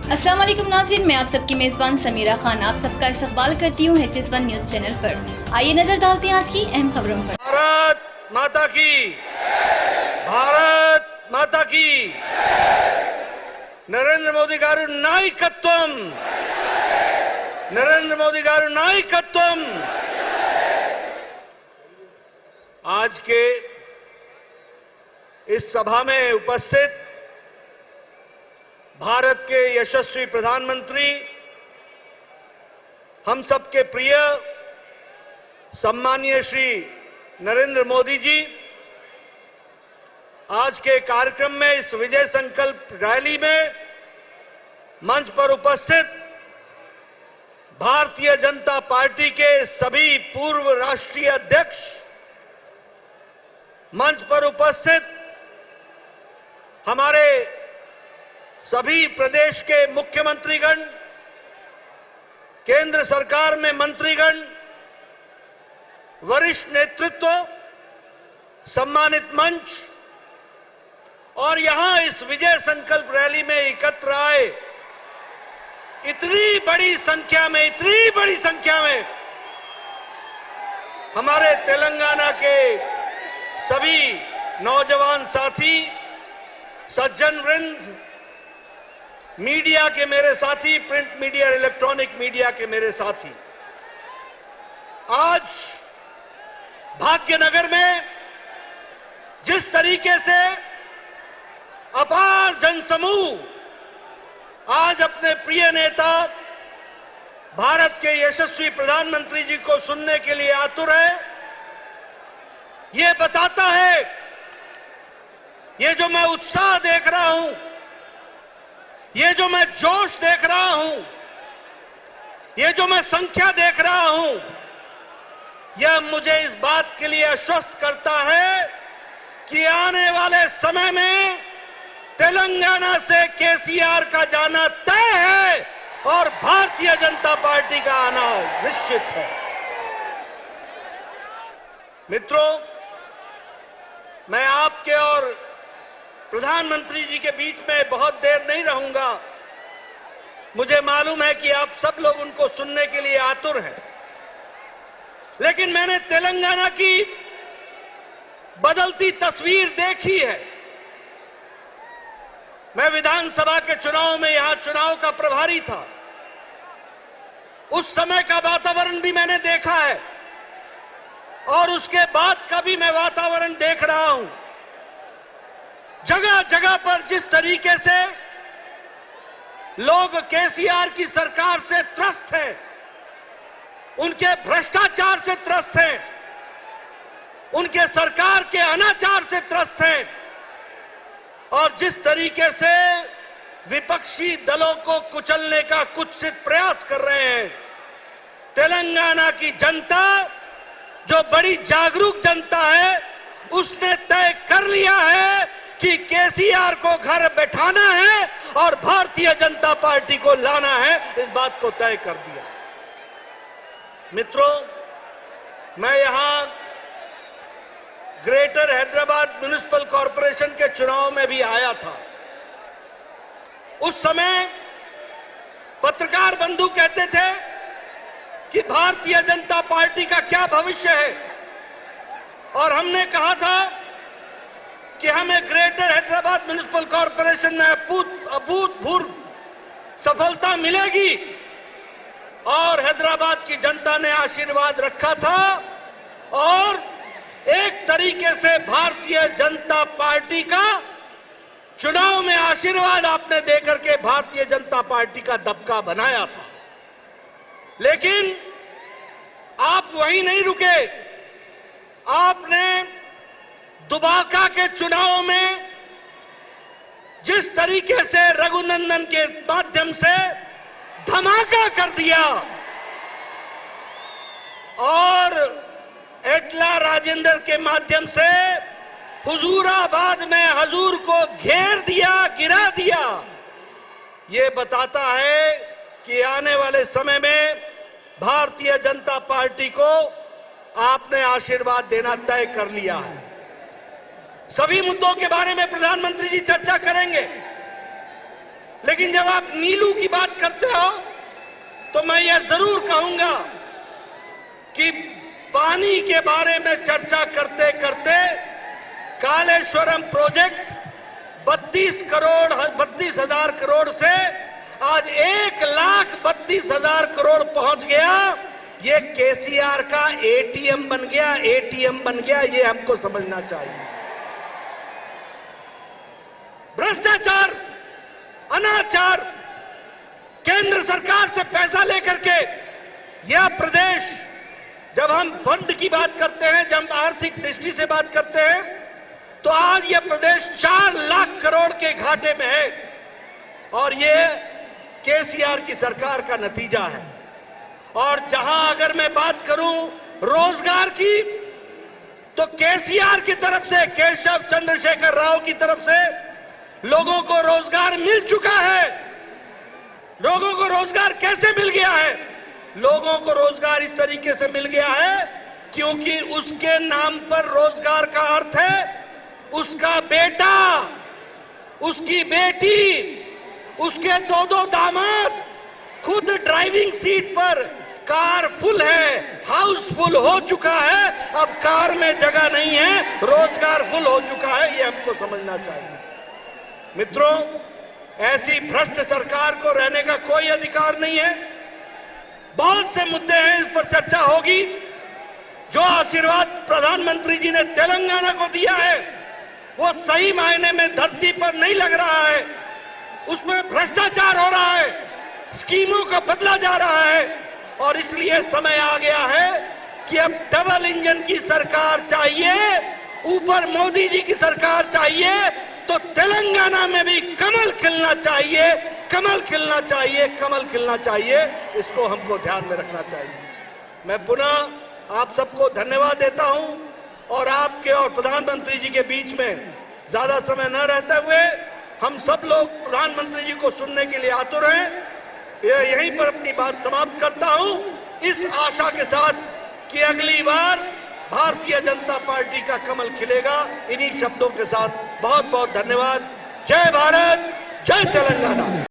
अस्सलाम वालेकुम नाज़रीन, मैं आप सबकी मेज़बान समीरा खान आप सबका इस्तकबाल करती हूँ HS1 न्यूज़ चैनल पर। आइए नजर डालते हैं आज की अहम खबरों पर। भारत माता की, भारत माता की। नरेंद्र मोदी गारू नायकत्वम, नरेंद्र मोदी गारू नायकत्वम। आज के इस सभा में उपस्थित भारत के यशस्वी प्रधानमंत्री, हम सबके प्रिय सम्मानीय श्री नरेंद्र मोदी जी, आज के कार्यक्रम में इस विजय संकल्प रैली में मंच पर उपस्थित भारतीय जनता पार्टी के सभी पूर्व राष्ट्रीय अध्यक्ष, मंच पर उपस्थित हमारे सभी प्रदेश के मुख्यमंत्रीगण, केंद्र सरकार में मंत्रीगण, वरिष्ठ नेतृत्व, सम्मानित मंच और यहां इस विजय संकल्प रैली में एकत्र आए इतनी बड़ी संख्या में हमारे तेलंगाना के सभी नौजवान साथी, सज्जन वृंद, मीडिया के मेरे साथी, प्रिंट मीडिया, इलेक्ट्रॉनिक मीडिया के मेरे साथी, आज भाग्यनगर में जिस तरीके से अपार जनसमूह आज अपने प्रिय नेता भारत के यशस्वी प्रधानमंत्री जी को सुनने के लिए आतुर है, ये बताता है, ये जो मैं उत्साह देख रहा हूं, ये जो मैं जोश देख रहा हूं, ये जो मैं संख्या देख रहा हूं, यह मुझे इस बात के लिए आश्वस्त करता है कि आने वाले समय में तेलंगाना से केसीआर का जाना तय है और भारतीय जनता पार्टी का आना निश्चित है। मित्रों, मैं आपके और प्रधानमंत्री जी के बीच में बहुत देर नहीं रहूंगा। मुझे मालूम है कि आप सब लोग उनको सुनने के लिए आतुर हैं, लेकिन मैंने तेलंगाना की बदलती तस्वीर देखी है। मैं विधानसभा के चुनाव में यहां चुनाव का प्रभारी था, उस समय का वातावरण भी मैंने देखा है और उसके बाद का भी मैं वातावरण देख रहा हूं। जगह जगह पर जिस तरीके से लोग केसीआर की सरकार से त्रस्त हैं, उनके भ्रष्टाचार से त्रस्त हैं, उनके सरकार के अनाचार से त्रस्त हैं और जिस तरीके से विपक्षी दलों को कुचलने का कुत्सित प्रयास कर रहे हैं, तेलंगाना की जनता जो बड़ी जागरूक जनता है, उसने तय कर लिया है कि केसीआर को घर बैठाना है और भारतीय जनता पार्टी को लाना है, इस बात को तय कर दिया। मित्रों, मैं यहां ग्रेटर हैदराबाद म्युनिसिपल कॉरपोरेशन के चुनाव में भी आया था। उस समय पत्रकार बंधु कहते थे कि भारतीय जनता पार्टी का क्या भविष्य है, और हमने कहा था कि हमें ग्रेटर हैदराबाद म्युनिसिपल कॉरपोरेशन में अभूतपूर्व सफलता मिलेगी और हैदराबाद की जनता ने आशीर्वाद रखा था और एक तरीके से भारतीय जनता पार्टी का चुनाव में आशीर्वाद आपने देकर के भारतीय जनता पार्टी का दबका बनाया था। लेकिन आप वहीं नहीं रुके, आपने दुबाका के चुनाव में जिस तरीके से रघुनंदन के माध्यम से धमाका कर दिया और एटला राजेंद्र के माध्यम से हुजूराबाद में हजूर को घेर दिया, गिरा दिया, ये बताता है कि आने वाले समय में भारतीय जनता पार्टी को आपने आशीर्वाद देना तय कर लिया है। सभी मुद्दों के बारे में प्रधानमंत्री जी चर्चा करेंगे, लेकिन जब आप नीलू की बात करते हो तो मैं ये जरूर कहूंगा कि पानी के बारे में चर्चा करते करते कालेश्वरम प्रोजेक्ट 32,00,000 करोड़ से आज 1,32,000 करोड़ पहुंच गया। ये केसीआर का एटीएम बन गया, एटीएम बन गया। ये हमको समझना चाहिए। भ्रष्टाचार, अनाचार, केंद्र सरकार से पैसा लेकर के यह प्रदेश, जब हम फंड की बात करते हैं, जब हम आर्थिक दृष्टि से बात करते हैं, तो आज यह प्रदेश 4 लाख करोड़ के घाटे में है और यह केसीआर की सरकार का नतीजा है। और जहां अगर मैं बात करूं रोजगार की, तो केसीआर की तरफ से, केशव चंद्रशेखर राव की तरफ से लोगों को रोजगार मिल चुका है। लोगों को रोजगार कैसे मिल गया है? लोगों को रोजगार इस तरीके से मिल गया है क्योंकि उसके नाम पर रोजगार का अर्थ है उसका बेटा, उसकी बेटी, उसके 2 दामाद खुद ड्राइविंग सीट पर, कार फुल है, हाउस फुल हो चुका है। अब कार में जगह नहीं है, रोजगार फुल हो चुका है। ये हमको समझना चाहिए। मित्रों, ऐसी भ्रष्ट सरकार को रहने का कोई अधिकार नहीं है। बहुत से मुद्दे हैं, इस पर चर्चा होगी। जो आशीर्वाद प्रधानमंत्री जी ने तेलंगाना को दिया है वो सही मायने में धरती पर नहीं लग रहा है। उसमें भ्रष्टाचार हो रहा है, स्कीमों का बदला जा रहा है और इसलिए समय आ गया है कि अब डबल इंजन की सरकार चाहिए, ऊपर मोदी जी की सरकार चाहिए, तो तेलंगाना में भी कमल खिलना चाहिए, कमल खिलना चाहिए, कमल खिलना चाहिए। इसको हमको ध्यान में रखना चाहिए। मैं पुनः आप सबको धन्यवाद देता हूं और आपके और प्रधानमंत्री जी के बीच में ज्यादा समय न रहते हुए हम सब लोग प्रधानमंत्री जी को सुनने के लिए आतुर हैं। यहीं पर अपनी बात समाप्त करता हूं, इस आशा के साथ कि अगली बार भारतीय जनता पार्टी का कमल खिलेगा। इन्हीं शब्दों के साथ बहुत बहुत धन्यवाद। जय भारत, जय तेलंगाना।